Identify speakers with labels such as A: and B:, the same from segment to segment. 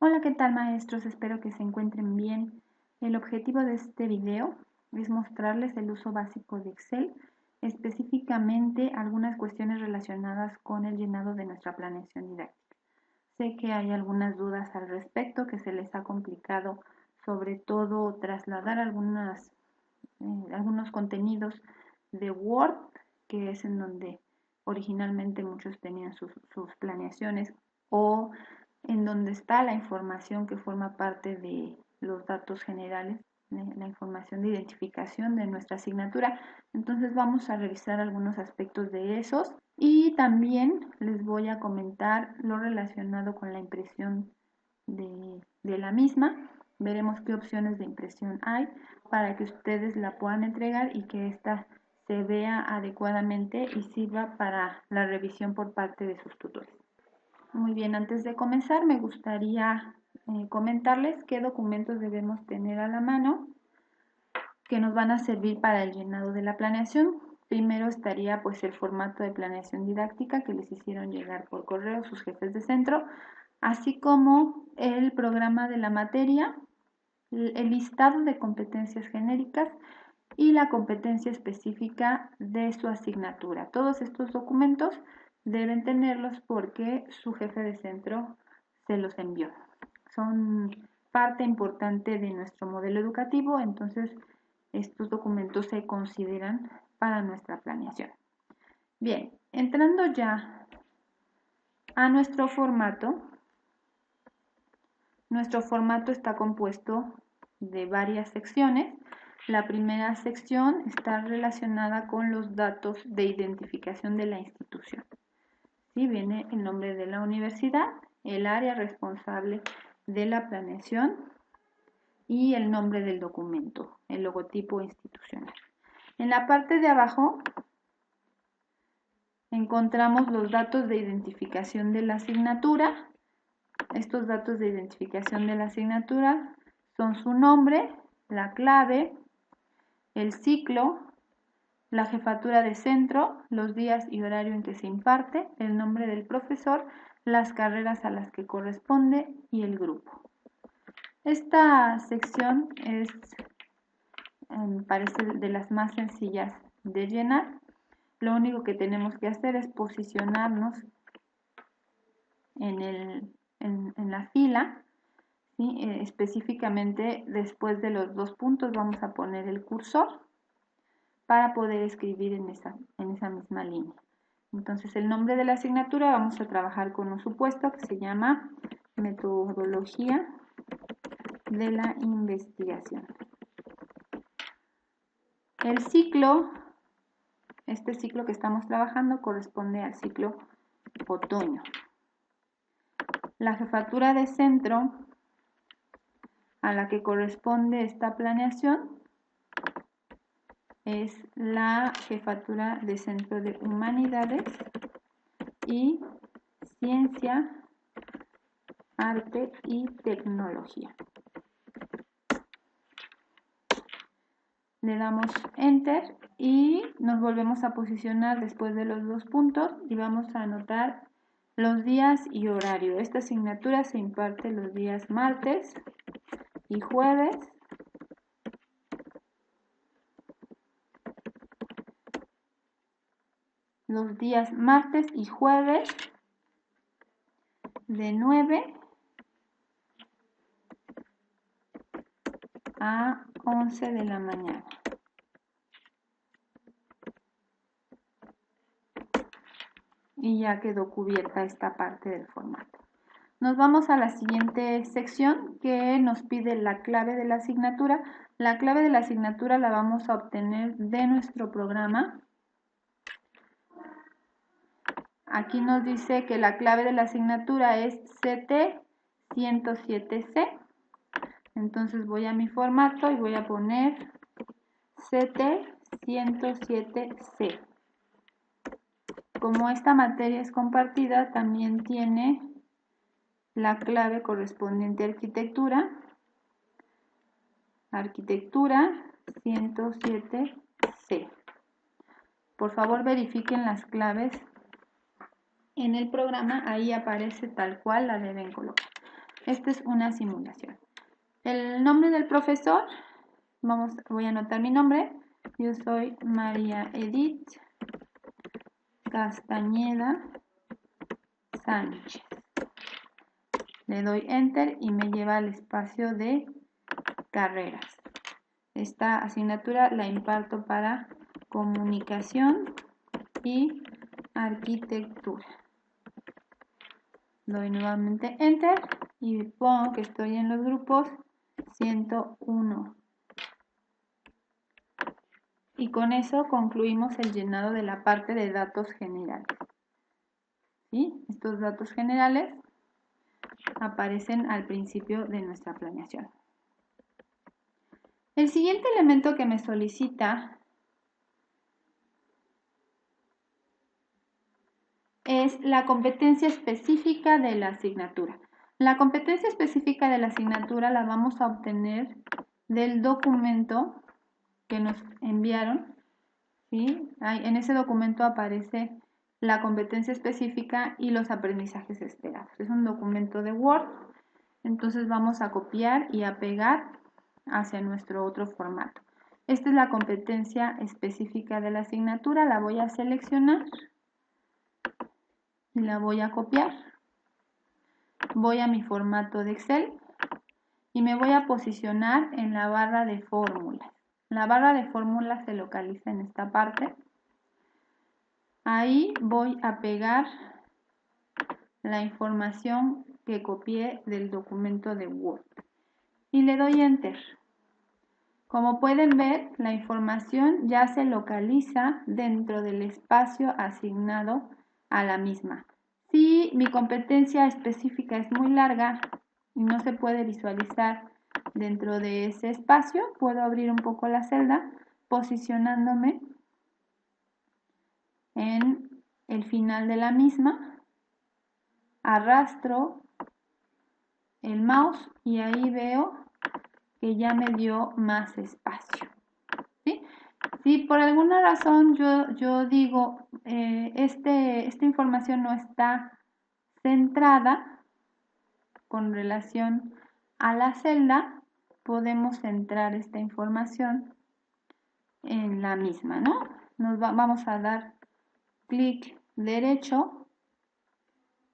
A: Hola, ¿qué tal maestros? Espero que se encuentren bien. El objetivo de este video es mostrarles el uso básico de Excel, específicamente algunas cuestiones relacionadas con el llenado de nuestra planeación didáctica. Sé que hay algunas dudas al respecto, que se les ha complicado sobre todo trasladar algunos contenidos de Word, que es en donde originalmente muchos tenían sus planeaciones, o en donde está la información que forma parte de los datos generales, la información de identificación de nuestra asignatura. Entonces vamos a revisar algunos aspectos de esos y también les voy a comentar lo relacionado con la impresión de la misma. Veremos qué opciones de impresión hay para que ustedes la puedan entregar y que ésta se vea adecuadamente y sirva para la revisión por parte de sus tutores. Muy bien, antes de comenzar me gustaría comentarles qué documentos debemos tener a la mano que nos van a servir para el llenado de la planeación. Primero estaría pues el formato de planeación didáctica que les hicieron llegar por correo sus jefes de centro, así como el programa de la materia, el listado de competencias genéricas y la competencia específica de su asignatura. Todos estos documentos deben tenerlos porque su jefe de centro se los envió. Son parte importante de nuestro modelo educativo, entonces estos documentos se consideran para nuestra planeación. Bien, entrando ya a nuestro formato está compuesto de varias secciones. La primera sección está relacionada con los datos de identificación de la institución. ¿Sí? Viene el nombre de la universidad, el área responsable de la planeación y el nombre del documento, el logotipo institucional. En la parte de abajo encontramos los datos de identificación de la asignatura. Estos datos de identificación de la asignatura son su nombre, la clave, el ciclo, la jefatura de centro, los días y horario en que se imparte, el nombre del profesor, las carreras a las que corresponde y el grupo. Esta sección parece de las más sencillas de llenar. Lo único que tenemos que hacer es posicionarnos en la fila, ¿sí? Específicamente después de los 2 puntos vamos a poner el cursor para poder escribir en esa misma línea. Entonces el nombre de la asignatura vamos a trabajar con un supuesto que se llama metodología de la investigación. El ciclo, este ciclo que estamos trabajando corresponde al ciclo otoño. La jefatura de centro a la que corresponde esta planeación es la jefatura de centro de humanidades y ciencia, arte y tecnología. Le damos enter y nos volvemos a posicionar después de los 2 puntos y vamos a anotar los días y horario. Esta asignatura se imparte los días martes y jueves. Los días martes y jueves de 9 a 11 de la mañana. Y ya quedó cubierta esta parte del formato. Nos vamos a la siguiente sección que nos pide la clave de la asignatura. La clave de la asignatura la vamos a obtener de nuestro programa. Aquí nos dice que la clave de la asignatura es CT107C. Entonces voy a mi formato y voy a poner CT107C. Como esta materia es compartida, también tiene la clave correspondiente a arquitectura. Arquitectura 107C. Por favor, verifiquen las claves en el programa, ahí aparece tal cual la deben colocar. Esta es una simulación. El nombre del profesor, voy a anotar mi nombre. Yo soy María Edith Castañeda Sánchez. Le doy Enter y me lleva al espacio de carreras. Esta asignatura la imparto para comunicación y arquitectura. Doy nuevamente Enter y pongo que estoy en los grupos 101. Y con eso concluimos el llenado de la parte de datos generales. ¿Sí? Estos datos generales aparecen al principio de nuestra planeación. El siguiente elemento que me solicita es la competencia específica de la asignatura. La competencia específica de la asignatura la vamos a obtener del documento que nos enviaron. ¿Sí? En ese documento aparece la competencia específica y los aprendizajes esperados. Es un documento de Word, entonces vamos a copiar y a pegar hacia nuestro otro formato. Esta es la competencia específica de la asignatura, la voy a seleccionar y la voy a copiar. Voy a mi formato de Excel y me voy a posicionar en la barra de fórmulas. La barra de fórmulas se localiza en esta parte. Ahí voy a pegar la información que copié del documento de Word y le doy Enter. Como pueden ver, la información ya se localiza dentro del espacio asignado a la misma. Si mi competencia específica es muy larga y no se puede visualizar dentro de ese espacio, puedo abrir un poco la celda posicionándome en el final de la misma, arrastro el mouse y ahí veo que ya me dio más espacio. ¿Sí? Si por alguna razón yo digo esta información no está centrada con relación a la celda, podemos centrar esta información en la misma, ¿no? Vamos a dar clic derecho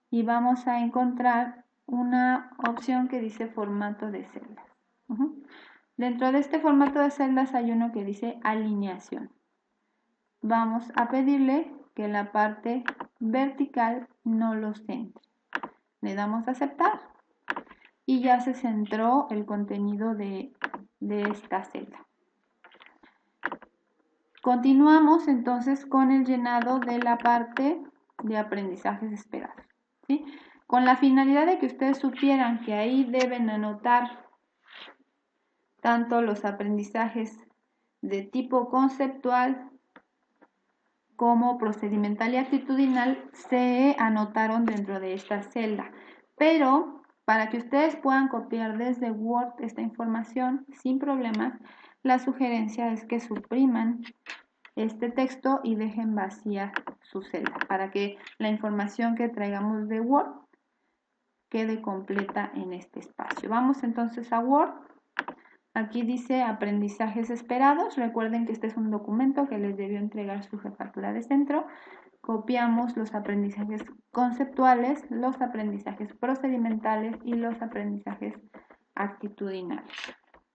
A: y vamos a encontrar una opción que dice formato de celdas. Dentro de este formato de celdas hay uno que dice alineación. Vamos a pedirle que la parte vertical no lo centre. Le damos a aceptar y ya se centró el contenido de esta celda. Continuamos entonces con el llenado de la parte de aprendizajes esperados. ¿Sí? Con la finalidad de que ustedes supieran que ahí deben anotar tanto los aprendizajes de tipo conceptual como procedimental y actitudinal, se anotaron dentro de esta celda. Pero para que ustedes puedan copiar desde Word esta información sin problemas, la sugerencia es que supriman este texto y dejen vacía su celda para que la información que traigamos de Word quede completa en este espacio. Vamos entonces a Word. Aquí dice aprendizajes esperados. Recuerden que este es un documento que les debió entregar su jefatura de centro. Copiamos los aprendizajes conceptuales, los aprendizajes procedimentales y los aprendizajes actitudinales.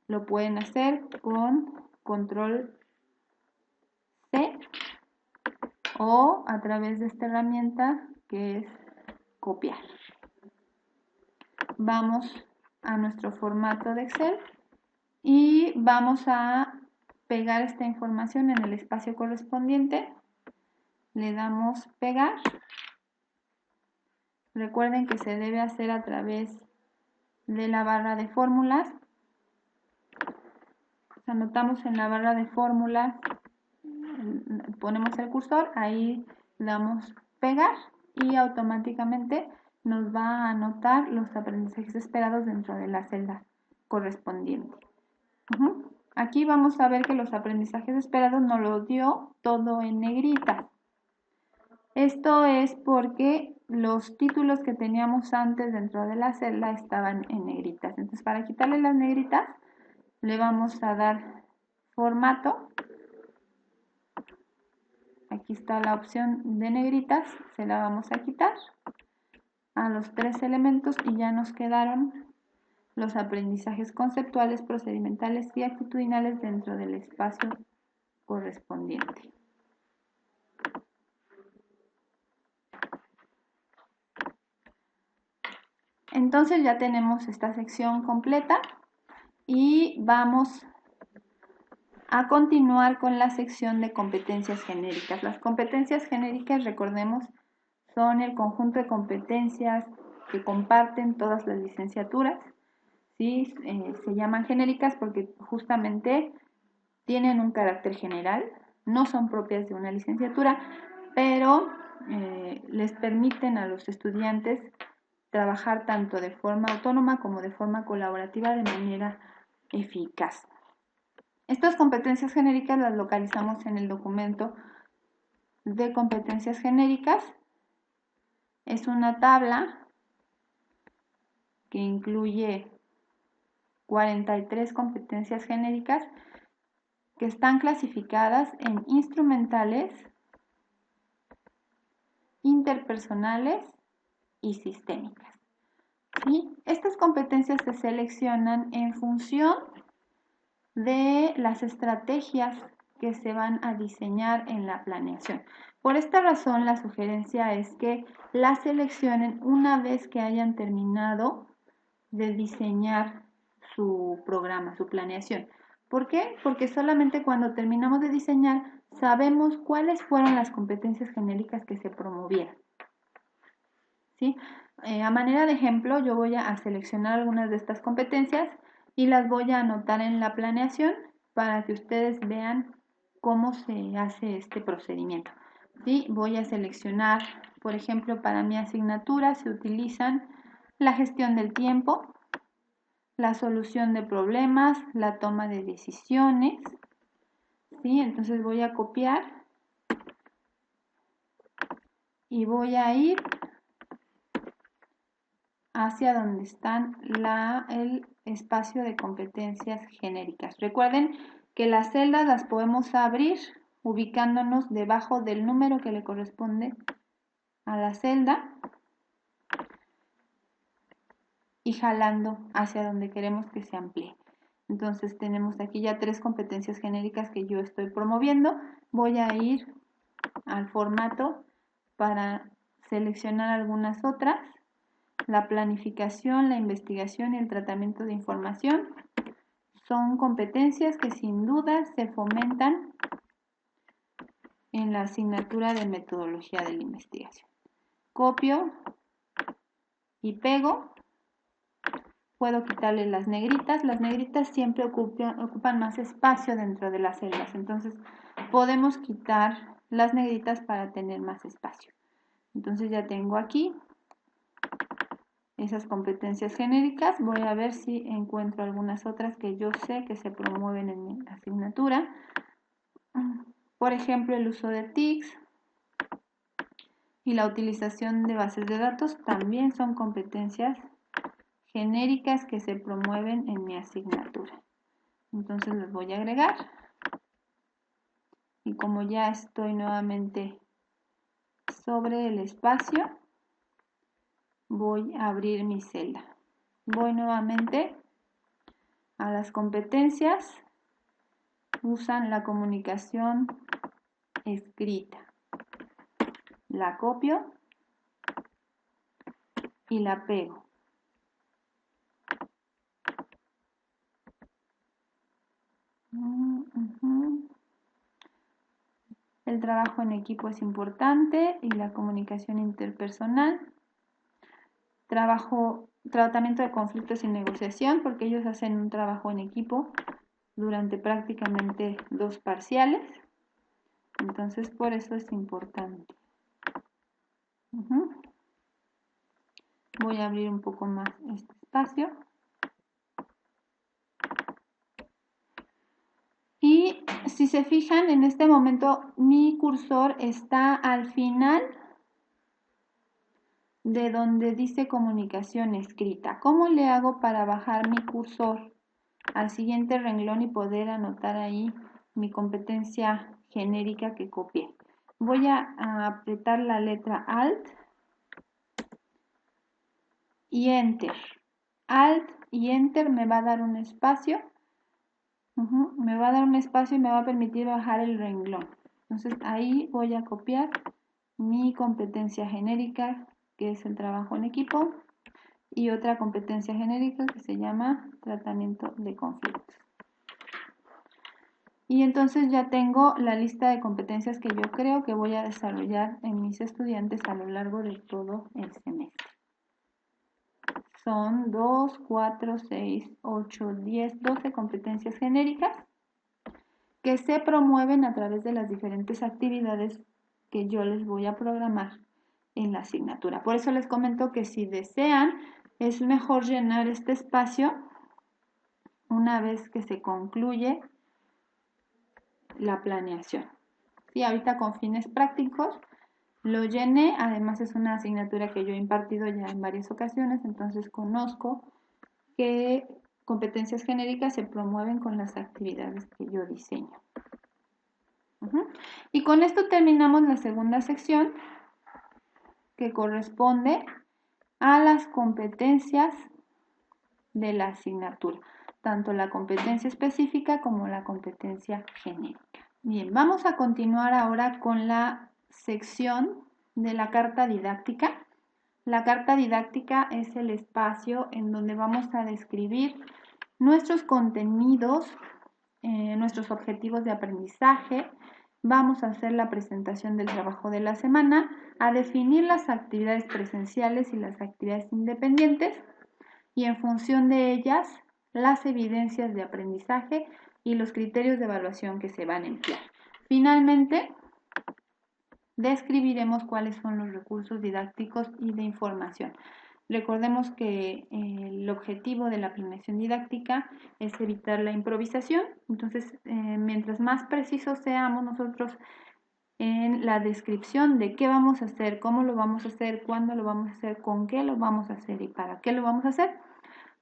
A: Lo pueden hacer con control C o a través de esta herramienta que es copiar. Vamos a nuestro formato de Excel y vamos a pegar esta información en el espacio correspondiente. Le damos pegar. Recuerden que se debe hacer a través de la barra de fórmulas. Anotamos en la barra de fórmulas, ponemos el cursor, ahí le damos pegar y automáticamente nos va a anotar los aprendizajes esperados dentro de la celda correspondiente. Aquí vamos a ver que los aprendizajes esperados nos los dio todo en negrita. Esto es porque los títulos que teníamos antes dentro de la celda estaban en negritas. Entonces, para quitarle las negritas, le vamos a dar formato. Aquí está la opción de negritas, se la vamos a quitar a los 3 elementos y ya nos quedaron los aprendizajes conceptuales, procedimentales y actitudinales dentro del espacio correspondiente. Entonces ya tenemos esta sección completa y vamos a continuar con la sección de competencias genéricas. Las competencias genéricas, recordemos, son el conjunto de competencias que comparten todas las licenciaturas. ¿Sí? Se llaman genéricas porque justamente tienen un carácter general, no son propias de una licenciatura, pero les permiten a los estudiantes trabajar tanto de forma autónoma como de forma colaborativa de manera eficaz. Estas competencias genéricas las localizamos en el documento de competencias genéricas. Es una tabla que incluye 43 competencias genéricas que están clasificadas en instrumentales, interpersonales y sistémicas. ¿Sí? Estas competencias se seleccionan en función de las estrategias que se van a diseñar en la planeación. Por esta razón, la sugerencia es que las seleccionen una vez que hayan terminado de diseñar su programa, su planeación. ¿Por qué? Porque solamente cuando terminamos de diseñar sabemos cuáles fueron las competencias genéricas que se promovieron. ¿Sí? A manera de ejemplo, yo voy a seleccionar algunas de estas competencias y las voy a anotar en la planeación para que ustedes vean cómo se hace este procedimiento. ¿Sí? Voy a seleccionar, por ejemplo, para mi asignatura se utilizan la gestión del tiempo, la solución de problemas, la toma de decisiones. ¿Sí? Entonces voy a copiar y voy a ir hacia donde están el espacio de competencias genéricas. Recuerden que las celdas las podemos abrir ubicándonos debajo del número que le corresponde a la celda y jalando hacia donde queremos que se amplíe. Entonces tenemos aquí ya 3 competencias genéricas que yo estoy promoviendo. Voy a ir al formato para seleccionar algunas otras. La planificación, la investigación y el tratamiento de información son competencias que sin duda se fomentan en la asignatura de metodología de la investigación. Copio y pego. Puedo quitarle las negritas. Las negritas siempre ocupan más espacio dentro de las celdas. Entonces podemos quitar las negritas para tener más espacio. Entonces ya tengo aquí esas competencias genéricas. Voy a ver si encuentro algunas otras que yo sé que se promueven en mi asignatura. Por ejemplo, el uso de TICs y la utilización de bases de datos también son competencias genéricas que se promueven en mi asignatura. Entonces los voy a agregar. Y como ya estoy nuevamente sobre el espacio, voy a abrir mi celda. Voy nuevamente a las competencias. Usan la comunicación escrita. La copio y la pego. El trabajo en equipo es importante y la comunicación interpersonal. Tratamiento de conflictos y negociación, porque ellos hacen un trabajo en equipo durante prácticamente 2 parciales. Entonces, por eso es importante. Voy a abrir un poco más este espacio. Y si se fijan, en este momento mi cursor está al final de donde dice comunicación escrita. ¿Cómo le hago para bajar mi cursor al siguiente renglón y poder anotar ahí mi competencia genérica que copié? Voy a apretar la letra Alt y Enter. Alt y Enter me va a dar un espacio. Me va a dar un espacio y me va a permitir bajar el renglón. Entonces ahí voy a copiar mi competencia genérica, que es el trabajo en equipo, y otra competencia genérica que se llama tratamiento de conflictos. Y entonces ya tengo la lista de competencias que yo creo que voy a desarrollar en mis estudiantes a lo largo de todo el semestre. Son 2, 4, 6, 8, 10, 12 competencias genéricas que se promueven a través de las diferentes actividades que yo les voy a programar en la asignatura. Por eso les comento que si desean, es mejor llenar este espacio una vez que se concluye la planeación. Sí, ahorita con fines prácticos lo llené, además es una asignatura que yo he impartido ya en varias ocasiones, entonces conozco qué competencias genéricas se promueven con las actividades que yo diseño. Y con esto terminamos la segunda sección, que corresponde a las competencias de la asignatura, tanto la competencia específica como la competencia genérica. Bien, vamos a continuar ahora con la sección de la carta didáctica. La carta didáctica es el espacio en donde vamos a describir nuestros contenidos, nuestros objetivos de aprendizaje. Vamos a hacer la presentación del trabajo de la semana, a definir las actividades presenciales y las actividades independientes y en función de ellas las evidencias de aprendizaje y los criterios de evaluación que se van a emplear. Finalmente, describiremos cuáles son los recursos didácticos y de información. Recordemos que el objetivo de la planeación didáctica es evitar la improvisación, entonces mientras más precisos seamos nosotros en la descripción de qué vamos a hacer, cómo lo vamos a hacer, cuándo lo vamos a hacer, con qué lo vamos a hacer y para qué lo vamos a hacer,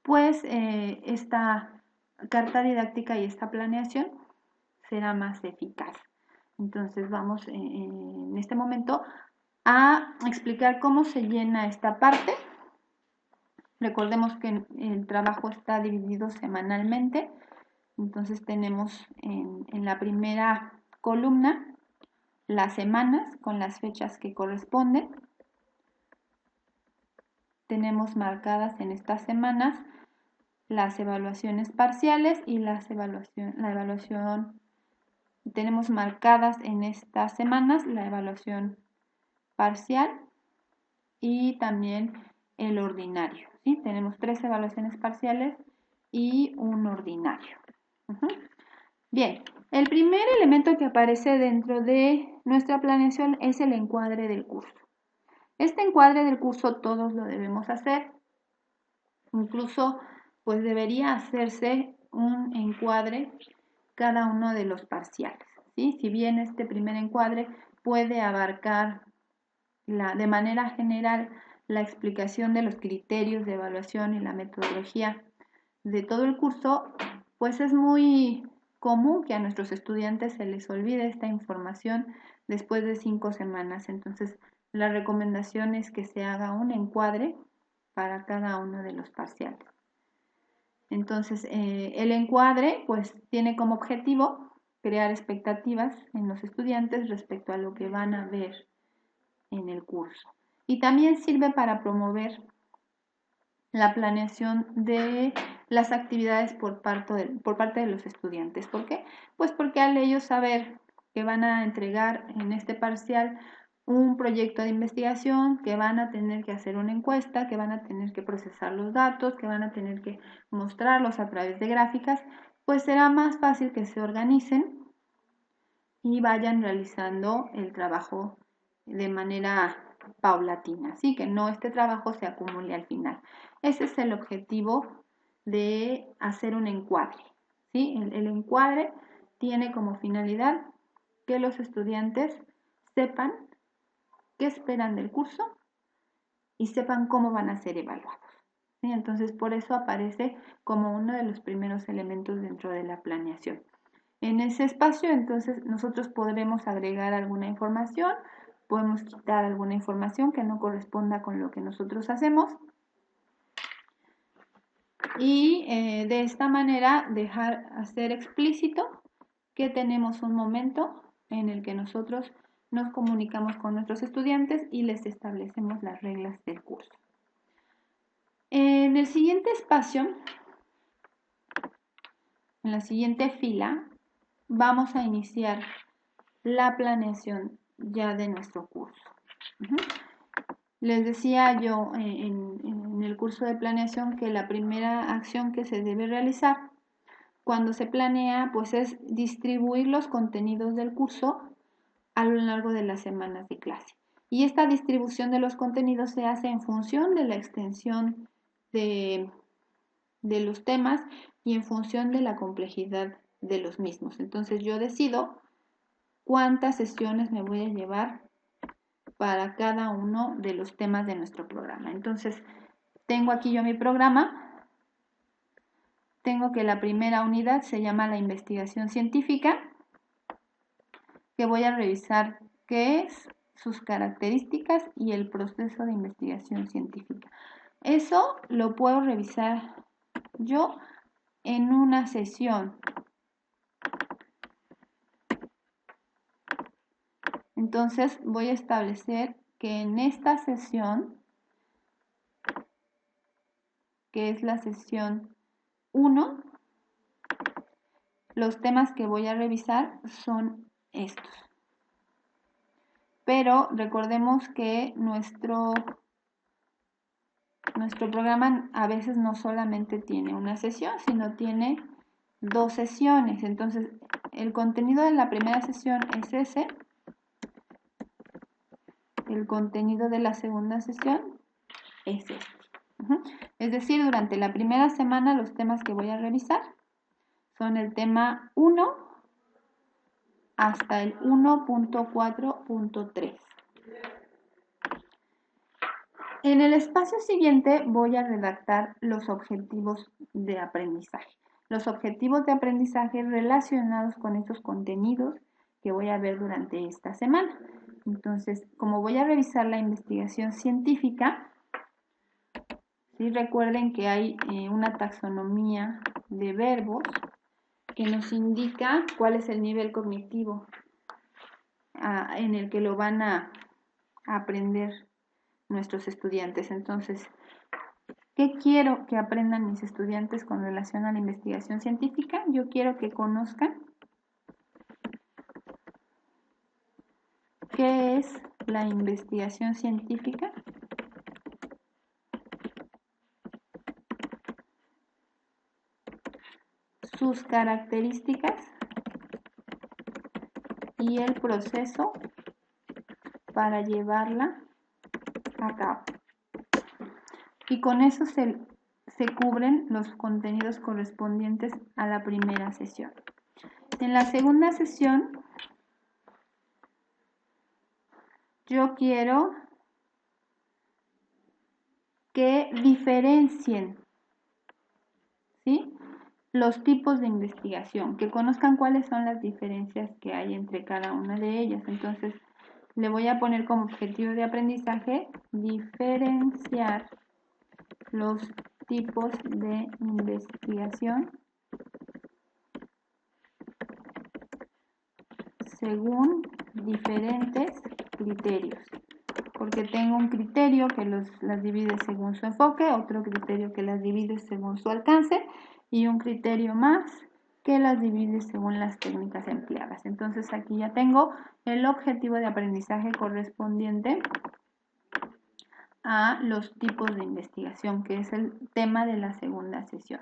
A: pues esta carta didáctica y esta planeación será más eficaz. Entonces vamos en este momento a explicar cómo se llena esta parte. Recordemos que el trabajo está dividido semanalmente, entonces tenemos en la primera columna las semanas con las fechas que corresponden. Tenemos marcadas en estas semanas las evaluaciones parciales y la evaluación. Tenemos marcadas en estas semanas la evaluación parcial y también el ordinario. ¿Sí? Tenemos 3 evaluaciones parciales y un ordinario. Bien, el primer elemento que aparece dentro de nuestra planeación es el encuadre del curso. Este encuadre del curso todos lo debemos hacer. Incluso, pues debería hacerse un encuadre cada uno de los parciales. ¿Sí? Si bien este primer encuadre puede abarcar de manera general la explicación de los criterios de evaluación y la metodología de todo el curso, pues es muy común que a nuestros estudiantes se les olvide esta información después de 5 semanas. Entonces, la recomendación es que se haga un encuadre para cada uno de los parciales. Entonces, el encuadre pues tiene como objetivo crear expectativas en los estudiantes respecto a lo que van a ver en el curso. Y también sirve para promover la planeación de las actividades por parte de los estudiantes. ¿Por qué? Pues porque al ellos saber que van a entregar en este parcial un proyecto de investigación, que van a tener que hacer una encuesta, que van a tener que procesar los datos, que van a tener que mostrarlos a través de gráficas, pues será más fácil que se organicen y vayan realizando el trabajo de manera paulatina, así que no este trabajo se acumule al final. Ese es el objetivo de hacer un encuadre. ¿Sí? El encuadre tiene como finalidad que los estudiantes sepan qué esperan del curso y sepan cómo van a ser evaluados. ¿Sí? Entonces, por eso aparece como uno de los primeros elementos dentro de la planeación. En ese espacio, entonces, nosotros podremos agregar alguna información, podemos quitar alguna información que no corresponda con lo que nosotros hacemos y de esta manera hacer explícito que tenemos un momento en el que nosotros nos comunicamos con nuestros estudiantes y les establecemos las reglas del curso. En el siguiente espacio, en la siguiente fila, vamos a iniciar la planeación ya de nuestro curso. Les decía yo en el curso de planeación que la primera acción que se debe realizar cuando se planea, pues es distribuir los contenidos del curso a lo largo de las semanas de clase. Y esta distribución de los contenidos se hace en función de la extensión de los temas y en función de la complejidad de los mismos. Entonces yo decido cuántas sesiones me voy a llevar para cada uno de los temas de nuestro programa. Entonces, tengo aquí yo mi programa. Tengo que la primera unidad se llama la investigación científica, que voy a revisar qué es, sus características y el proceso de investigación científica. Eso lo puedo revisar yo en una sesión. Entonces voy a establecer que en esta sesión, que es la sesión 1, los temas que voy a revisar son estos. Pero recordemos que nuestro programa a veces no solamente tiene una sesión, sino tiene 2 sesiones. Entonces, el contenido de la primera sesión es ese. El contenido de la segunda sesión es este. Es decir, durante la primera semana los temas que voy a revisar son el tema 1 hasta el 1.4.3. En el espacio siguiente voy a redactar los objetivos de aprendizaje. Los objetivos de aprendizaje relacionados con estos contenidos que voy a ver durante esta semana. Entonces, como voy a revisar la investigación científica, ¿sí? Recuerden que hay una taxonomía de verbos que nos indica cuál es el nivel cognitivo en el que lo van a aprender nuestros estudiantes. Entonces, ¿qué quiero que aprendan mis estudiantes con relación a la investigación científica? Yo quiero que conozcan qué es la investigación científica, sus características y el proceso para llevarla a cabo. Y con eso se cubren los contenidos correspondientes a la primera sesión. En la segunda sesión, yo quiero que diferencien, ¿sí?, los tipos de investigación, que conozcan cuáles son las diferencias que hay entre cada una de ellas. Entonces, le voy a poner como objetivo de aprendizaje diferenciar los tipos de investigación según diferentes criterios, porque tengo un criterio que las divide según su enfoque, otro criterio que las divide según su alcance y un criterio más que las divide según las técnicas empleadas. Entonces aquí ya tengo el objetivo de aprendizaje correspondiente a los tipos de investigación, que es el tema de la segunda sesión.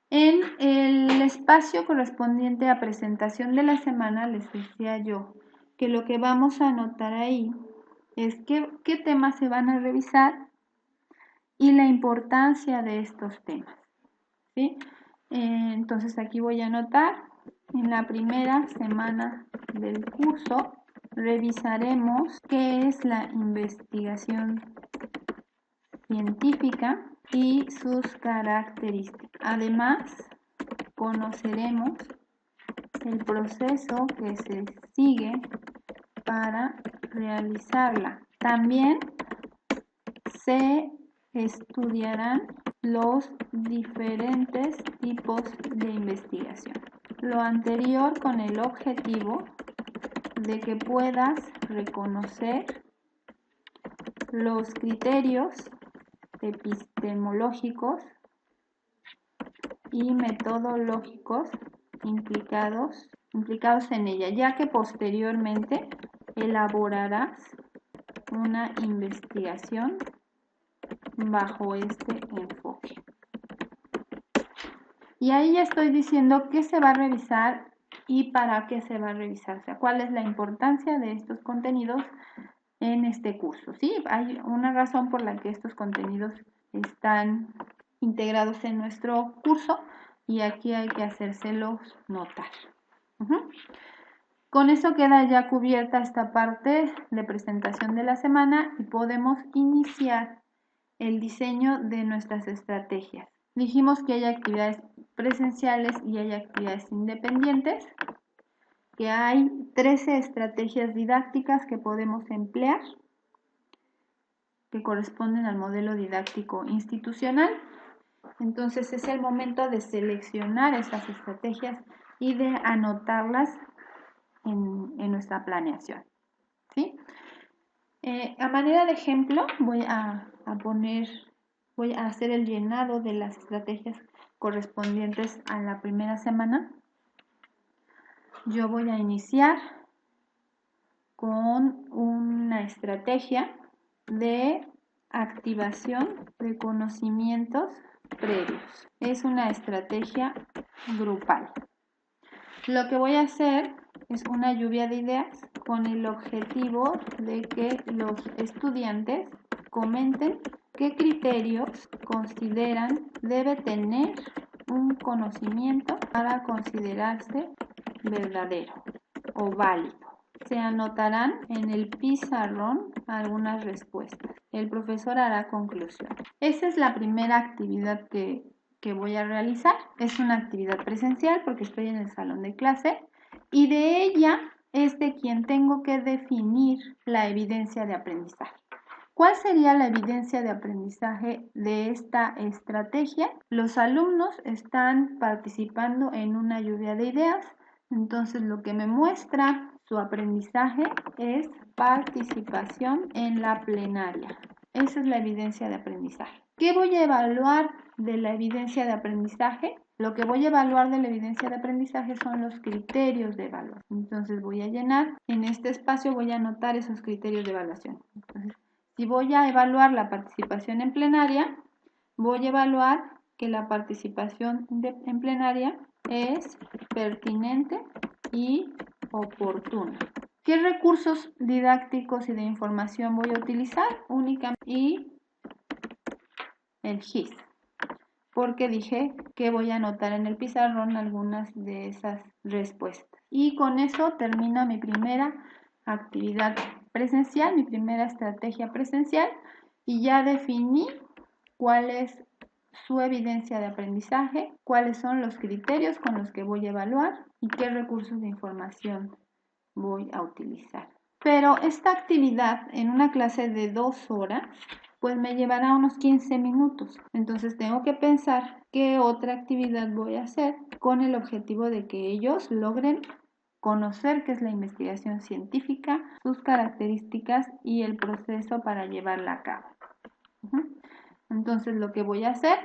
A: En el espacio correspondiente a presentación de la semana, les decía yo que lo que vamos a anotar ahí es qué temas se van a revisar y la importancia de estos temas, ¿sí? Entonces aquí voy a anotar en la primera semana del curso revisaremos qué es la investigación científica y sus características. Además, conoceremos el proceso que se sigue para realizarla. También se estudiarán los diferentes tipos de investigación. Lo anterior con el objetivo de que puedas reconocer los criterios epistemológicos y metodológicos implicados en ella, ya que posteriormente elaborarás una investigación bajo este enfoque. Y ahí ya estoy diciendo qué se va a revisar y para qué se va a revisar, o sea, cuál es la importancia de estos contenidos en este curso. Sí, hay una razón por la que estos contenidos están integrados en nuestro curso y aquí hay que hacérselos notar. Con eso queda ya cubierta esta parte de presentación de la semana y podemos iniciar el diseño de nuestras estrategias. Dijimos que hay actividades presenciales y hay actividades independientes, que hay 13 estrategias didácticas que podemos emplear, que corresponden al modelo didáctico institucional. Entonces es el momento de seleccionar estas estrategias y de anotarlas en nuestra planeación. ¿Sí? A manera de ejemplo voy a hacer el llenado de las estrategias correspondientes a la primera semana. Yo voy a iniciar con una estrategia de activación de conocimientos previos. Es una estrategia grupal. Lo que voy a hacer es una lluvia de ideas con el objetivo de que los estudiantes comenten qué criterios consideran debe tener un conocimiento para considerarse verdadero o válido. Se anotarán en el pizarrón algunas respuestas. El profesor hará conclusión. Esa es la primera actividad que voy a realizar. Es una actividad presencial porque estoy en el salón de clase y de ella es de quien tengo que definir la evidencia de aprendizaje. ¿Cuál sería la evidencia de aprendizaje de esta estrategia? Los alumnos están participando en una lluvia de ideas, entonces lo que me muestra su aprendizaje es participación en la plenaria. Esa es la evidencia de aprendizaje. ¿Qué voy a evaluar de la evidencia de aprendizaje? Lo que voy a evaluar de la evidencia de aprendizaje son los criterios de evaluación. Entonces voy a llenar, en este espacio voy a anotar esos criterios de evaluación. Entonces, si voy a evaluar la participación en plenaria, voy a evaluar que la participación en plenaria es pertinente y oportuna. ¿Qué recursos didácticos y de información voy a utilizar? Únicamente y el GIS, porque dije que voy a anotar en el pizarrón algunas de esas respuestas. Y con eso termina mi primera actividad presencial, mi primera estrategia presencial, y ya definí cuál es su evidencia de aprendizaje, cuáles son los criterios con los que voy a evaluar y qué recursos de información voy a utilizar. Pero esta actividad en una clase de 2 horas, pues me llevará unos 15 minutos. Entonces tengo que pensar qué otra actividad voy a hacer con el objetivo de que ellos logren conocer qué es la investigación científica, sus características y el proceso para llevarla a cabo. Entonces lo que voy a hacer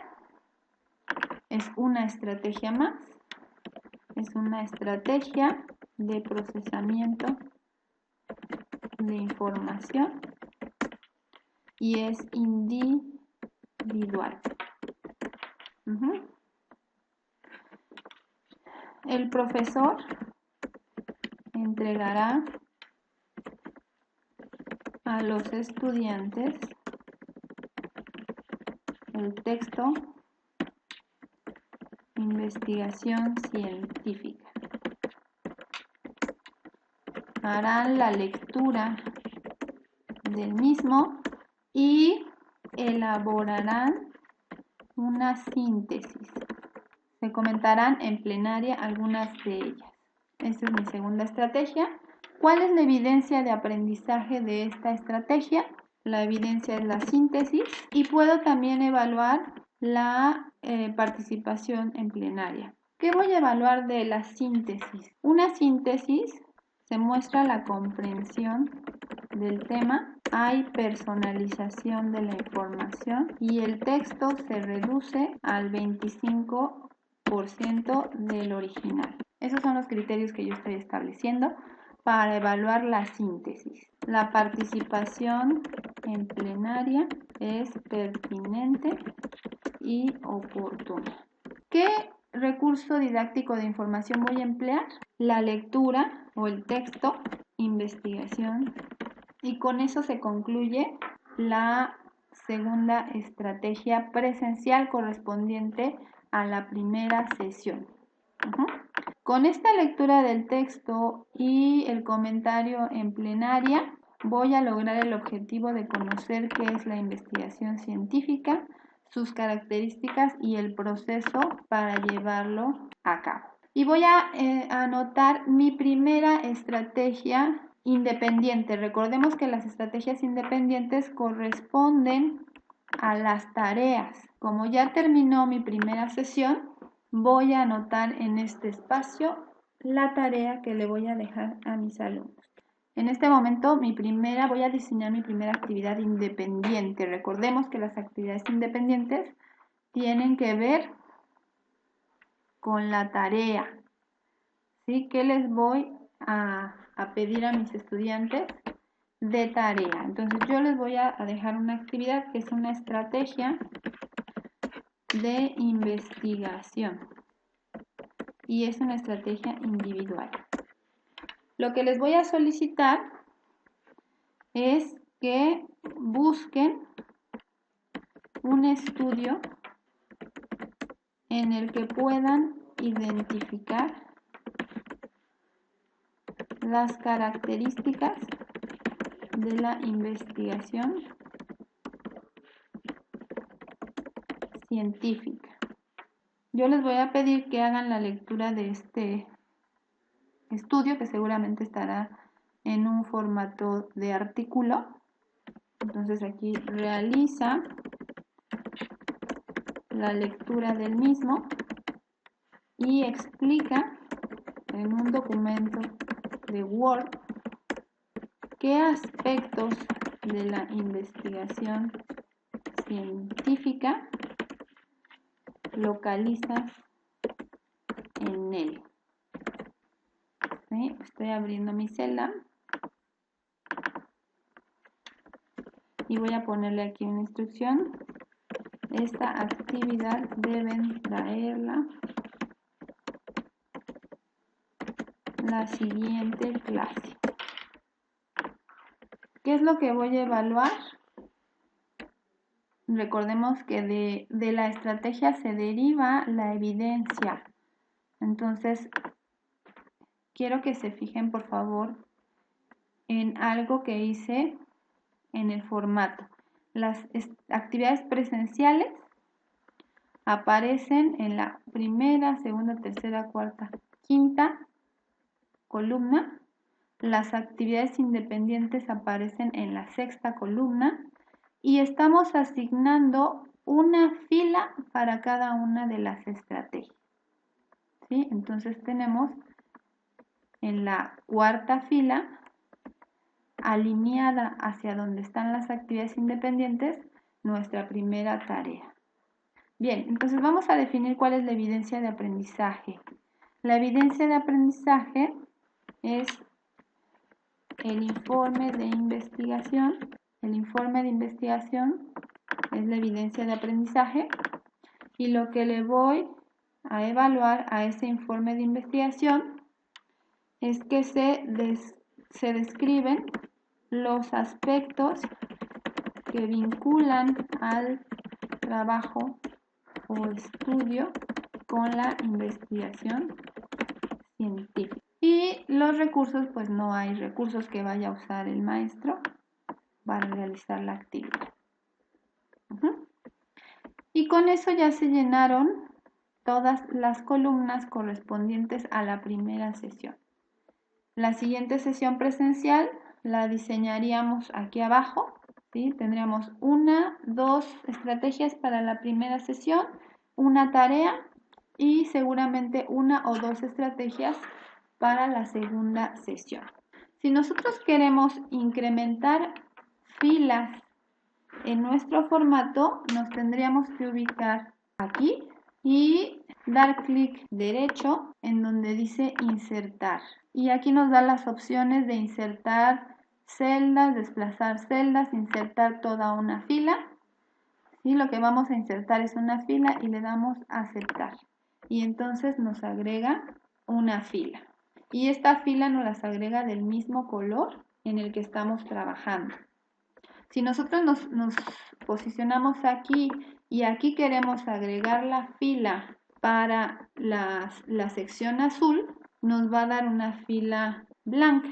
A: es una estrategia más, es una estrategia de procesamiento de información y es individual. El profesor entregará a los estudiantes el texto Investigación científica. harán la lectura del mismo y elaborarán una síntesis. Se comentarán en plenaria algunas de ellas. Esta es mi segunda estrategia. ¿Cuál es la evidencia de aprendizaje de esta estrategia? La evidencia es la síntesis y puedo también evaluar la participación en plenaria. ¿Qué voy a evaluar de la síntesis? Una síntesis se muestra la comprensión del tema, hay personalización de la información y el texto se reduce al 25% del original. Esos son los criterios que yo estoy estableciendo para evaluar la síntesis. La participación en plenaria es pertinente y oportuna. ¿Qué recurso didáctico de información voy a emplear? La lectura o el texto, investigación, y con eso se concluye la segunda estrategia presencial correspondiente a la primera sesión. Con esta lectura del texto y el comentario en plenaria, voy a lograr el objetivo de conocer qué es la investigación científica, sus características y el proceso para llevarlo a cabo. Y voy a anotar mi primera estrategia independiente. Recordemos que las estrategias independientes corresponden a las tareas. Como ya terminó mi primera sesión, voy a anotar en este espacio la tarea que le voy a dejar a mis alumnos. En este momento voy a diseñar mi primera actividad independiente. Recordemos que las actividades independientes tienen que ver con la tarea. ¿Sí? ¿Qué les voy a pedir a mis estudiantes de tarea? Entonces yo les voy a dejar una actividad que es una estrategia de investigación y es una estrategia individual. Lo que les voy a solicitar es que busquen un estudio en el que puedan identificar las características de la investigación científica. Yo les voy a pedir que hagan la lectura de este estudio, que seguramente estará en un formato de artículo. Entonces aquí realiza la lectura del mismo y explica en un documento de Word qué aspectos de la investigación científica localizas en él. ¿Sí? Estoy abriendo mi celda y voy a ponerle aquí una instrucción. Esta actividad deben traerla la siguiente clase. ¿Qué es lo que voy a evaluar? Recordemos que de la estrategia se deriva la evidencia. Entonces, quiero que se fijen, por favor, en algo que hice en el formato. Las actividades presenciales aparecen en la primera, segunda, tercera, cuarta, quinta columna. Las actividades independientes aparecen en la sexta columna y estamos asignando una fila para cada una de las estrategias. ¿Sí? Entonces tenemos en la cuarta fila, alineada hacia donde están las actividades independientes, nuestra primera tarea. Bien, entonces vamos a definir cuál es la evidencia de aprendizaje. La evidencia de aprendizaje es el informe de investigación. El informe de investigación es la evidencia de aprendizaje y lo que le voy a evaluar a ese informe de investigación es que se describen los aspectos que vinculan al trabajo o estudio con la investigación científica. Y los recursos, pues no hay recursos que vaya a usar el maestro para realizar la actividad. Y con eso ya se llenaron todas las columnas correspondientes a la primera sesión. La siguiente sesión presencial la diseñaríamos aquí abajo, ¿sí? Tendríamos 1, 2 estrategias para la primera sesión, una tarea y seguramente 1 o 2 estrategias para la segunda sesión. Si nosotros queremos incrementar filas en nuestro formato, nos tendríamos que ubicar aquí y dar clic derecho en donde dice insertar. Y aquí nos da las opciones de insertar celdas, desplazar celdas, insertar toda una fila. Y lo que vamos a insertar es una fila y le damos a aceptar. Y entonces nos agrega una fila. Y esta fila nos las agrega del mismo color en el que estamos trabajando. Si nosotros nos posicionamos aquí y aquí queremos agregar la fila para la sección azul, nos va a dar una fila blanca,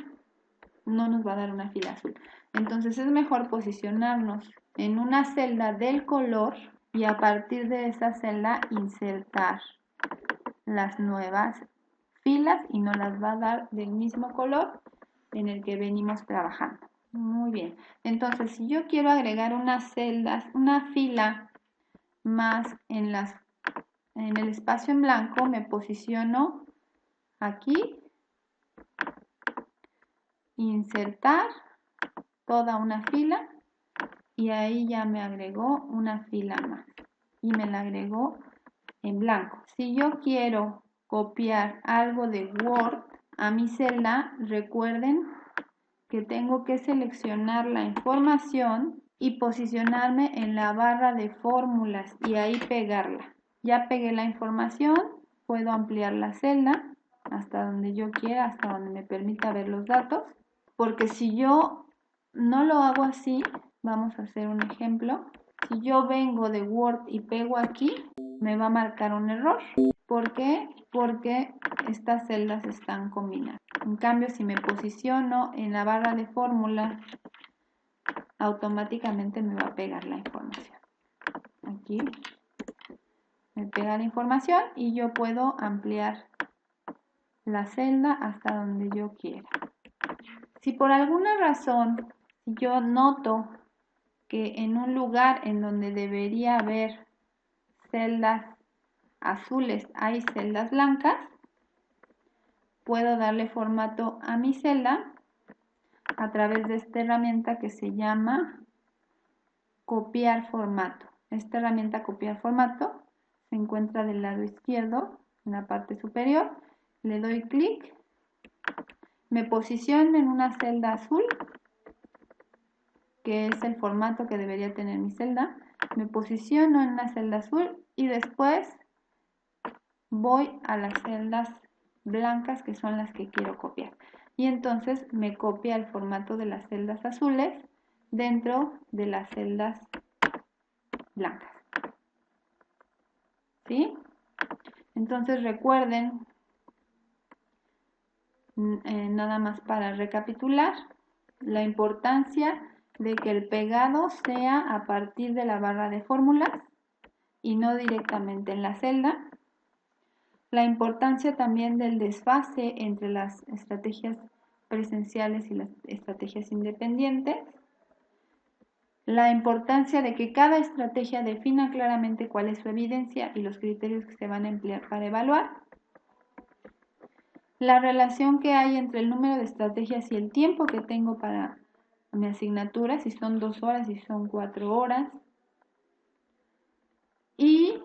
A: no nos va a dar una fila azul. Entonces es mejor posicionarnos en una celda del color y a partir de esa celda insertar las nuevas filas y nos las va a dar del mismo color en el que venimos trabajando. Muy bien, entonces si yo quiero agregar unas celdas, una fila más en el espacio en blanco, me posiciono aquí, insertar toda una fila y ahí ya me agregó una fila más y me la agregó en blanco. Si yo quiero copiar algo de Word a mi celda, recuerden que tengo que seleccionar la información y posicionarme en la barra de fórmulas y ahí pegarla. Ya pegué la información, puedo ampliar la celda hasta donde yo quiera, hasta donde me permita ver los datos, porque si yo no lo hago así, vamos a hacer un ejemplo. Si yo vengo de Word y pego aquí, me va a marcar un error. ¿Por qué? Porque estas celdas están combinadas. En cambio, si me posiciono en la barra de fórmula, automáticamente me va a pegar la información. Aquí me pega la información y yo puedo ampliar la celda hasta donde yo quiera. Si por alguna razón yo noto que en un lugar en donde debería haber celdas azules hay celdas blancas, puedo darle formato a mi celda a través de esta herramienta que se llama copiar formato. Esta herramienta copiar formato se encuentra del lado izquierdo en la parte superior. Le doy clic, me posiciono en una celda azul, que es el formato que debería tener mi celda. Me posiciono en una celda azul y después voy a las celdas blancas que son las que quiero copiar. Y entonces me copia el formato de las celdas azules dentro de las celdas blancas. ¿Sí? Entonces recuerden, nada más para recapitular, la importancia de que el pegado sea a partir de la barra de fórmulas y no directamente en la celda. La importancia también del desfase entre las estrategias presenciales y las estrategias independientes. La importancia de que cada estrategia defina claramente cuál es su evidencia y los criterios que se van a emplear para evaluar. La relación que hay entre el número de estrategias y el tiempo que tengo para mi asignatura, si son 2 horas, si son 4 horas. Y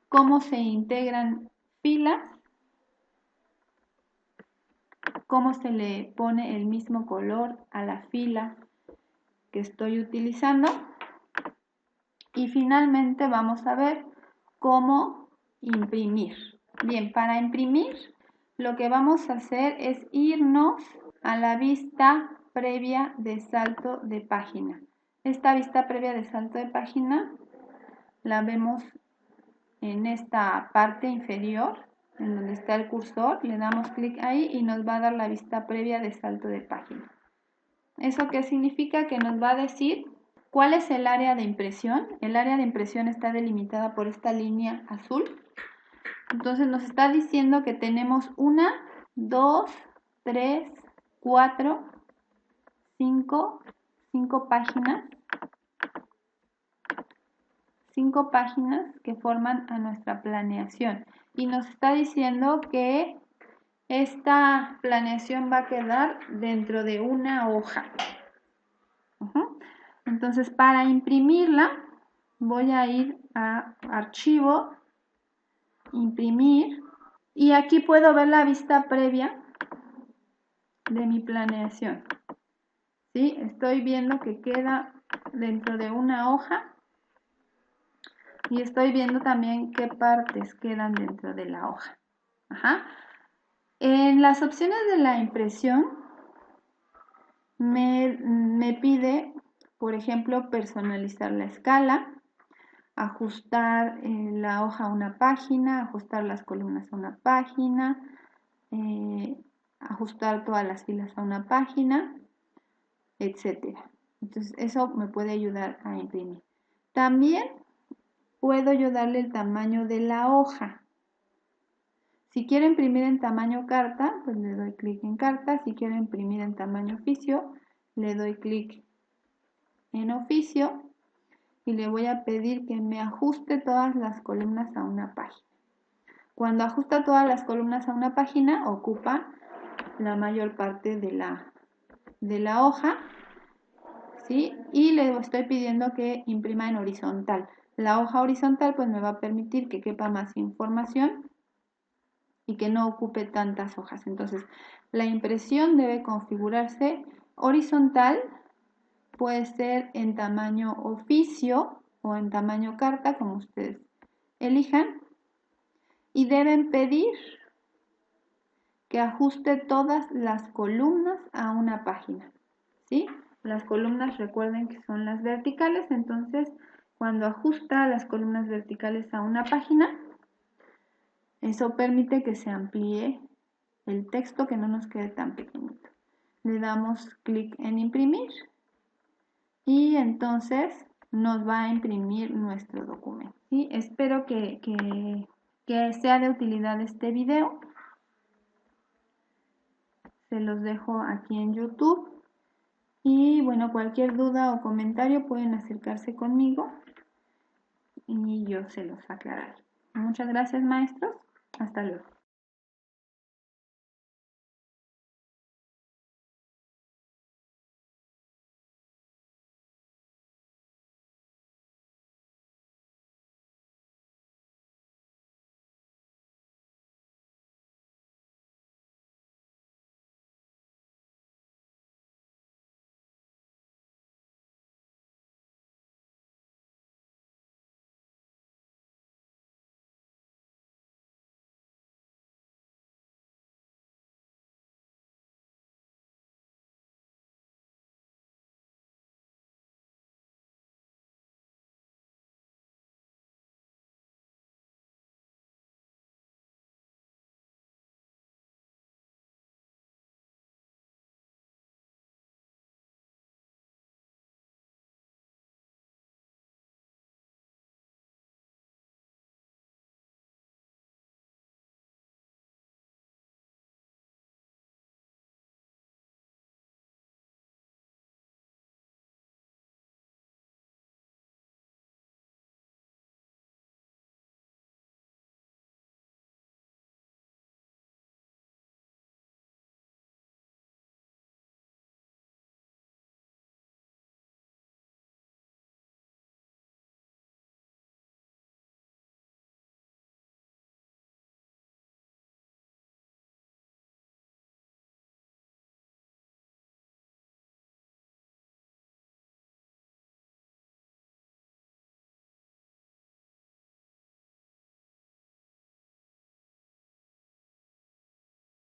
A: cómo se integran filas, cómo se le pone el mismo color a la fila que estoy utilizando. Y finalmente vamos a ver cómo imprimir. Bien, para imprimir lo que vamos a hacer es irnos a la vista previa de salto de página. Esta vista previa de salto de página la vemos en esta parte inferior en donde está el cursor, le damos clic ahí y nos va a dar la vista previa de salto de página. ¿Eso qué significa? Que nos va a decir cuál es el área de impresión. El área de impresión está delimitada por esta línea azul. Entonces nos está diciendo que tenemos 1, 2, 3, 4, 5 páginas. 5 páginas que forman a nuestra planeación. Y nos está diciendo que esta planeación va a quedar dentro de una hoja. Entonces, para imprimirla, voy a ir a Archivo, Imprimir, y aquí puedo ver la vista previa de mi planeación. ¿Sí? Estoy viendo que queda dentro de una hoja y estoy viendo también qué partes quedan dentro de la hoja. En las opciones de la impresión me pide, por ejemplo, personalizar la escala, ajustar la hoja a una página, ajustar las columnas a una página, ajustar todas las filas a una página, etcétera. Entonces eso me puede ayudar a imprimir. También puedo yo darle el tamaño de la hoja. Si quiero imprimir en tamaño carta, pues le doy clic en carta. Si quiero imprimir en tamaño oficio, le doy clic en oficio y le voy a pedir que me ajuste todas las columnas a una página. Cuando ajusta todas las columnas a una página, ocupa la mayor parte de la hoja, ¿sí? Y le estoy pidiendo que imprima en horizontal. La hoja horizontal pues me va a permitir que quepa más información y que no ocupe tantas hojas. Entonces, la impresión debe configurarse horizontal, puede ser en tamaño oficio o en tamaño carta, como ustedes elijan, y deben pedir que ajuste todas las columnas a una página, ¿sí? Las columnas, recuerden que son las verticales, entonces cuando ajusta las columnas verticales a una página, eso permite que se amplíe el texto, que no nos quede tan pequeñito. Le damos clic en imprimir y entonces nos va a imprimir nuestro documento, ¿sí? Espero que sea de utilidad este video. Se los dejo aquí en YouTube. Y bueno, cualquier duda o comentario pueden acercarse conmigo y yo se los aclararé. Muchas gracias, maestros. Hasta luego.